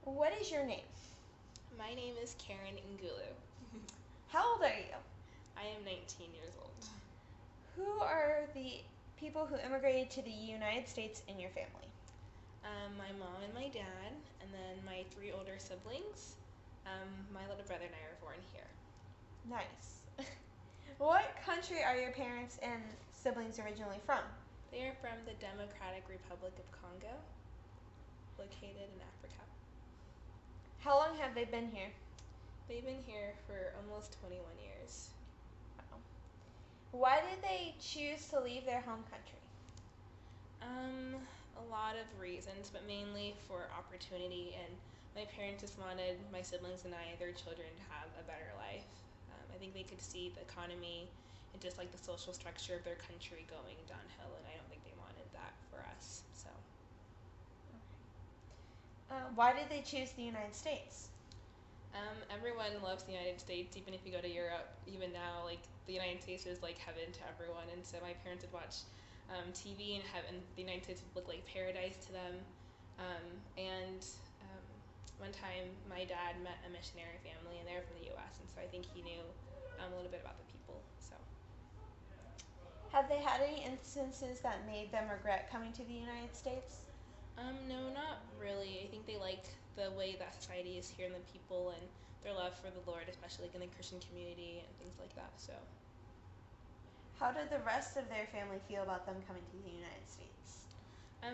What is your name? My name is Karen Ngulu. How old are you? I am 19 years old. Who are the people who immigrated to the United States in your family? My mom and my dad, and then my three older siblings. My little brother and I were born here. Nice. What country are your parents and siblings originally from? They are from the Democratic Republic of Congo, located in Africa. How long have they been here? They've been here for almost 21 years. Wow. Why did they choose to leave their home country? A lot of reasons, but mainly for opportunity. And my parents just wanted my siblings and I, their children, to have a better life. I think they could see the economy and just like the social structure of their country going downhill, and I don't think they wanted that for us. So, Why did they choose the United States? everyone loves the United States, even if you go to Europe. Even now, like the United States is like heaven to everyone, and so my parents would watch TV, and heaven, the United States would look like paradise to them. And one time, my dad met a missionary family, and they were from the U.S., and so I think he knew a little bit about the people. So, Have they had any instances that made them regret coming to the United States? no, not really. I think they like the way that society is here and the people and their love for the Lord, especially like in the Christian community and things like that. So, How did the rest of their family feel about them coming to the United States?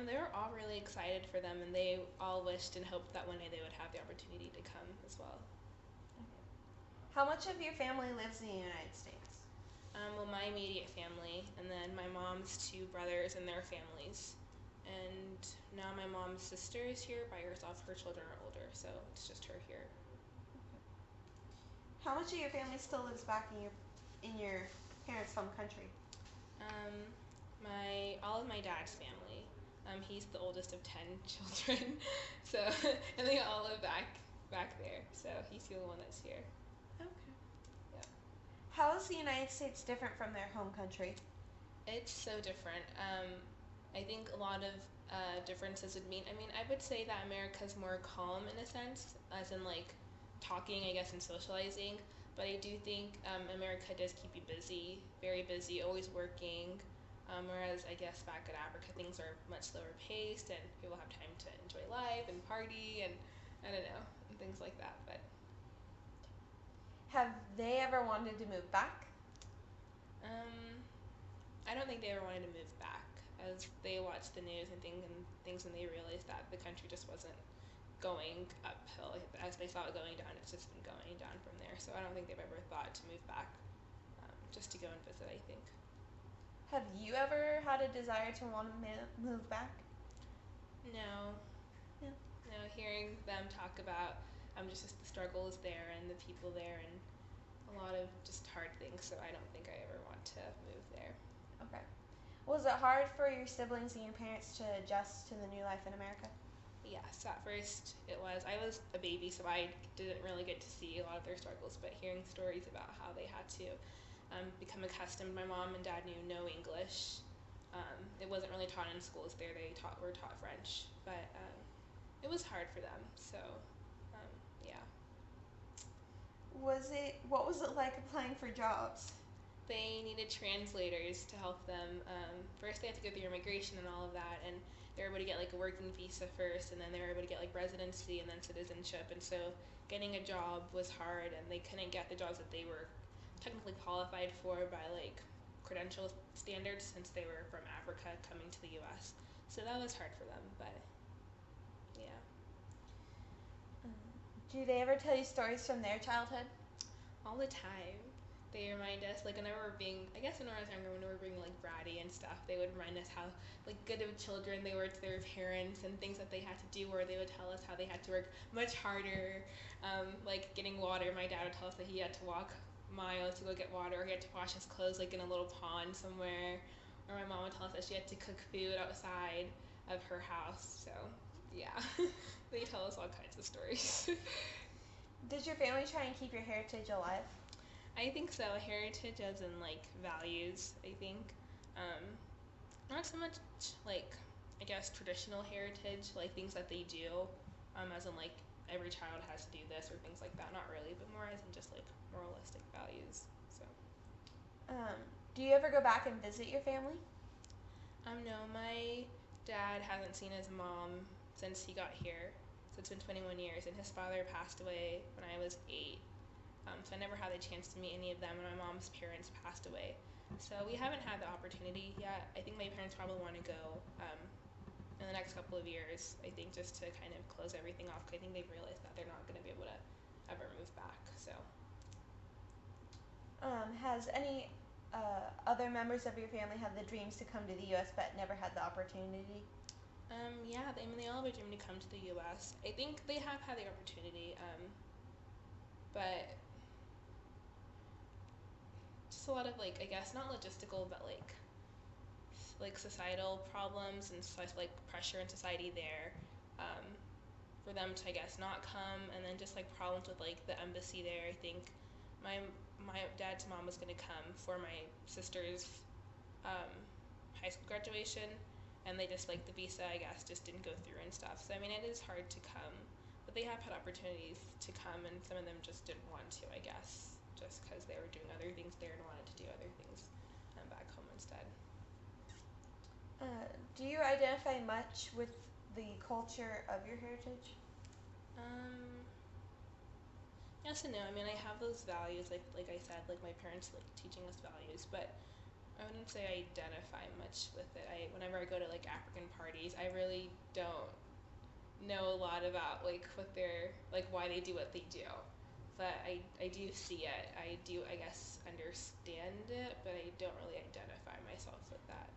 they were all really excited for them, and they all wished and hoped that one day they would have the opportunity to come as well. How much of your family lives in the United States? Well, my immediate family, and then my mom's two brothers and their families. And now my mom's sister is here by herself. Her children are older, so it's just her here. How much of your family still lives back in your parents' home country? Um, my all of my dad's family. He's the oldest of 10 children, so and they all live back there. So he's the only one that's here. Okay. Yeah. How is the United States different from their home country? It's so different. I think a lot of differences would mean. I mean, I would say that America's more calm in a sense, as in like talking, I guess, and socializing. But I do think America does keep you busy, very busy, always working. Whereas I guess back in Africa, things are much slower paced, and people have time to enjoy life and party, and I don't know, and things like that. But Have they ever wanted to move back? um, I don't think they ever wanted to move back, as they watched the news and things, and they realized that the country just wasn't going uphill. As they saw it going down, it's just been going down from there. So I don't think they've ever thought to move back, just to go and visit. I think. Have you ever had a desire to want to move back? No, No. no. Hearing them talk about just the struggles there and the people there and a lot of just hard things. So I don't think I ever want to move there. Okay. Was it hard for your siblings and your parents to adjust to the new life in America? Yes, at first it was. I was a baby, so I didn't really get to see a lot of their struggles, but hearing stories about how they had to become accustomed. My mom and dad knew no English. It wasn't really taught in schools there. They were taught French, but it was hard for them. So, yeah. What was it like applying for jobs? They needed translators to help them. First, they had to go through immigration and all of that, and they were able to get like a working visa first, and then they were able to get like residency and then citizenship. And so, getting a job was hard, and they couldn't get the jobs that they were technically qualified for by like credential standards since they were from Africa coming to the U.S. So that was hard for them, but yeah. Do they ever tell you stories from their childhood? All the time. They remind us, like whenever we're being, I guess when I was younger, when we were being like bratty and stuff, they would remind us how like good of children they were to their parents and things that they had to do, or they would tell us how they had to work much harder, like getting water. My dad would tell us that he had to walk miles to go get water, or he had to wash his clothes like in a little pond somewhere, or my mom would tell us that she had to cook food outside of her house. So yeah, they tell us all kinds of stories. Did your family try and keep your heritage alive? I think so. Heritage as in like values, I think. Um, Not so much like I guess traditional heritage, like things that they do, as in like every child has to do this or things like that. Not really, but more as in just like moralistic values. So Do you ever go back and visit your family? no, my dad hasn't seen his mom since he got here. So it's been 21 years, and his father passed away when I was 8. So I never had the chance to meet any of them, and my mom's parents passed away. So we haven't had the opportunity yet. I think my parents probably want to go in the next couple of years. I think just to kind of close everything off, because I think they've realized that they're not going to be able to ever move back. So Has any other members of your family had the dreams to come to the U.S. but never had the opportunity? yeah, I mean they all have a dream to come to the U.S. I think they have had the opportunity, but just a lot of like I guess not logistical, but like societal problems and such like pressure in society there. Um, for them to I guess not come, and then just like problems with like the embassy there. I think my my dad's mom was gonna come for my sister's um, high school graduation, and they just like the visa I guess just didn't go through and stuff. So I mean it is hard to come, but they have had opportunities to come, and some of them just didn't want to I guess just because they were doing other things there and wanted to do other things back home instead. Do you identify much with the culture of your heritage? Um, yes and no. I mean, I have those values, like I said, like my parents like teaching us values, but I wouldn't say I identify much with it. Whenever I go to like African parties, I really don't know a lot about like what they're like why they do what they do. But I do see it. I do I guess understand it, but I don't really identify myself with that.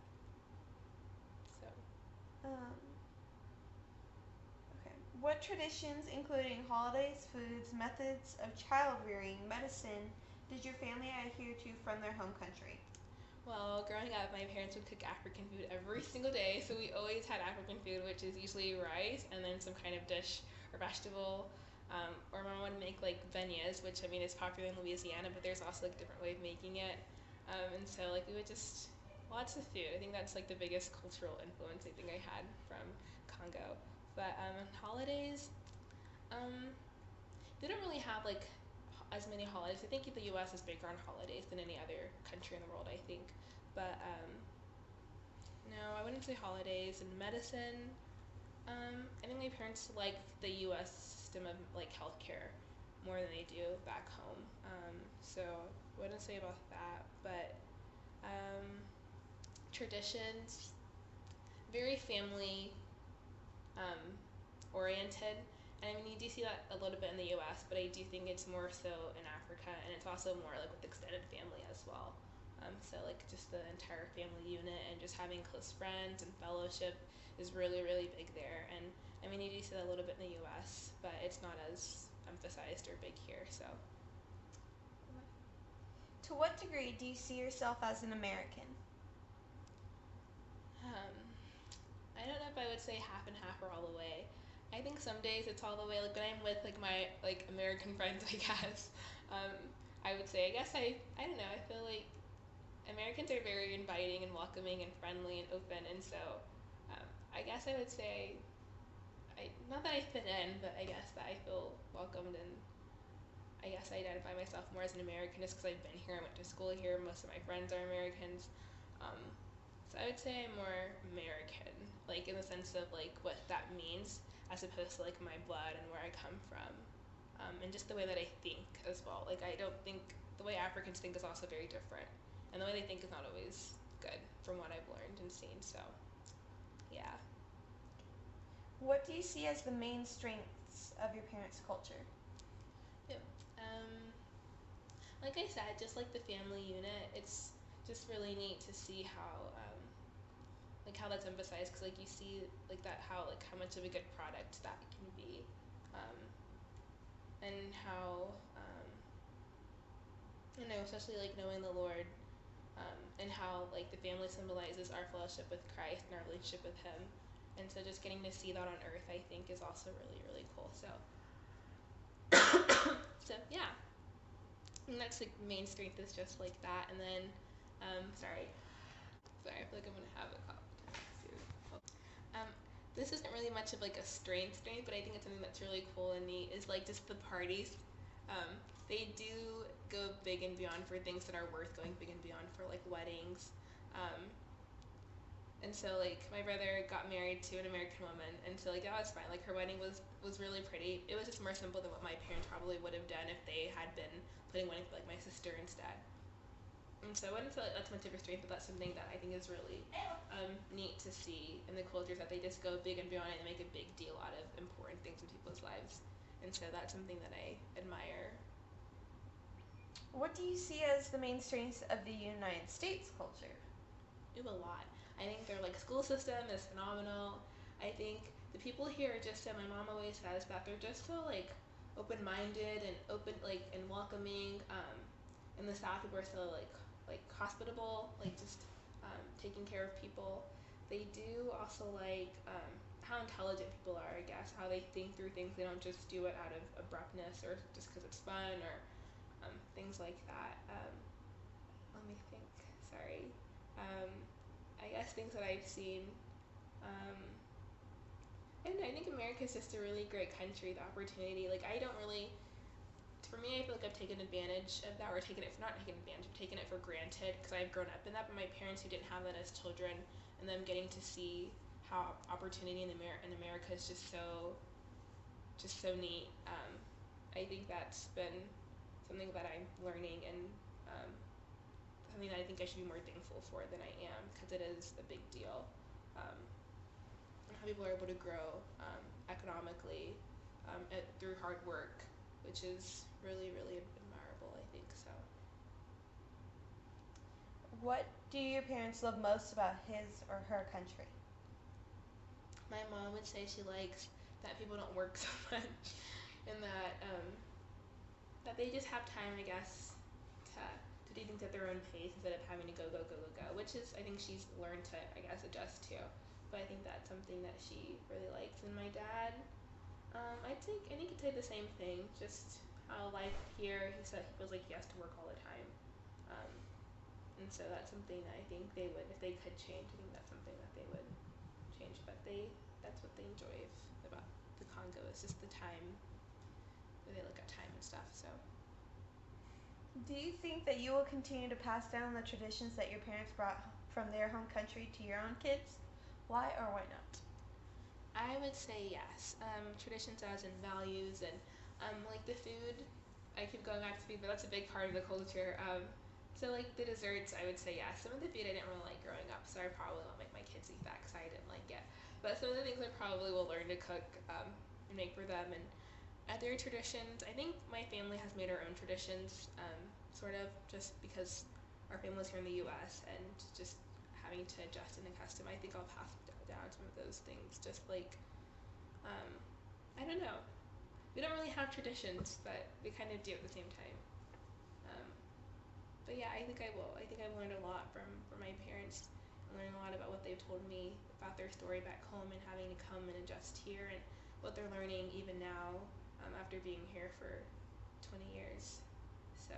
So Um, okay. What traditions, including holidays, foods, methods of child rearing, medicine, did your family adhere to from their home country? well, growing up, my parents would cook African food every single day, so we always had African food, which is usually rice and then some kind of dish or vegetable. Or my mom would make like beignets, which I mean is popular in Louisiana, but there's also like a different way of making it. And so like we would just lots of food. I think that's like the biggest cultural influence I think I had from Congo. But holidays, um, they don't really have like as many holidays. I think the U.S. is bigger on holidays than any other country in the world. I think, but no, I wouldn't say holidays and medicine. I think my parents like the U.S. system of like healthcare more than they do back home. So I wouldn't say about that, but um, traditions, very family um, oriented. And I mean, you do see that a little bit in the U.S., but I do think it's more so in Africa, and it's also more like with extended family as well. So like just the entire family unit and just having close friends and fellowship is really really big there. And I mean, you do see that a little bit in the U.S., but it's not as emphasized or big here. So To what degree do you see yourself as an American? um, I don't know if I would say half and half or all the way. I think some days it's all the way. Like when I'm with like my like American friends, I guess. Um, I would say I guess I don't know. I feel like Americans are very inviting and welcoming and friendly and open, and so I guess I would say I not that I fit in, but I guess that I feel welcomed and I guess I identify myself more as an American just because I've been here. I went to school here. Most of my friends are Americans. Um, so I would say I'm more American, like in the sense of like what that means, as opposed to like my blood and where I come from, and just the way that I think as well. Like I don't think the way Africans think is also very different, and the way they think is not always good from what I've learned and seen. So, yeah. What do you see as the main strengths of your parents' culture? Yep. Like I said, just like the family unit, it's just really neat to see how that's emphasized because like you see like that how much of a good product that can be, um, and how especially like knowing the Lord, and how like the family symbolizes our fellowship with Christ and our relationship with Him, and so just getting to see that on earth I think is also really really cool. So so yeah, and that's like main strength is just like that, and then sorry, I feel like I'm gonna have a cough. Um, this isn't really much of like a strength, but I think it's something that's really cool and neat is like just the parties. Um, they do go big and beyond for things that are worth going big and beyond for like weddings. Um, and so like my brother got married to an American woman, and so like that was fine. Like her wedding was really pretty. It was just more simple than what my parents probably would have done if they had been putting wedding for like my sister instead. And so I wouldn't feel like that's much of a strength, but that's something that I think is really neat to see in the cultures that they just go big and beyond and they make a big deal out of important things in people's lives. And so that's something that I admire. What do you see as the main strengths of the United States culture? Do a lot. I think their like school system is phenomenal. I think the people here are just so. My mom always says that they're just so like open-minded and open like and welcoming. In the South, people are so like hospitable, like just taking care of people. They do also like how intelligent people are. I guess how they think through things. They don't just do it out of abruptness or just because it's fun or things like that. Let me think. Sorry. Um, I guess things that I've seen. Um, I don't know. I think America's just a really great country. The opportunity, like I don't really. For me, I feel like I've taken advantage of that, or taken it for not taken advantage, I've taken it for granted because I've grown up in that. But my parents who didn't have that as children, and them getting to see how opportunity in America is just so neat. I think that's been something that I'm learning and um, something that I think I should be more thankful for than I am because it is a big deal. Um, and how people are able to grow economically through hard work, which is really, really admirable, I think so. What do your parents love most about his or her country? My mom would say she likes that people don't work so much and that they just have time, I guess, to do things at their own pace instead of having to go, which is, I think she's learned to, I guess, adjust to. But I think that's something that she really likes. And my dad, I think he'd say the same thing. Just how life here, he said he feels like he has to work all the time. Um, and so that's something that I think they would, if they could change, I think that's something that they would change. But that's what they enjoy about the Congo is just the time, they look at time and stuff. So Do you think that you will continue to pass down the traditions that your parents brought from their home country to your own kids? Why or why not? I would say yes. Traditions as in values and like the food. I keep going back to food, but that's a big part of the culture. So like the desserts, I would say yes. Some of the food I didn't really like growing up, so I probably won't make my kids eat that because I didn't like it. But some of the things I probably will learn to cook and make for them. And other traditions, I think my family has made our own traditions, sort of just because our family's here in the U.S. and just having to adjust and accustom. I think I'll pass down some of those things. Just like, I don't know. We don't really have traditions, but we kind of do at the same time. Um, but yeah, I think I will. I think I've learned a lot from my parents. I'm learning a lot about what they've told me about their story back home and having to come and adjust here and what they're learning even now after being here for 20 years. So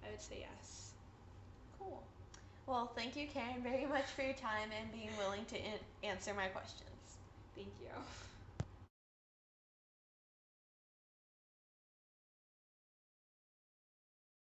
I would say yes. Cool. Well, thank you, Karen, very much for your time and being willing to answer my questions. Thank you.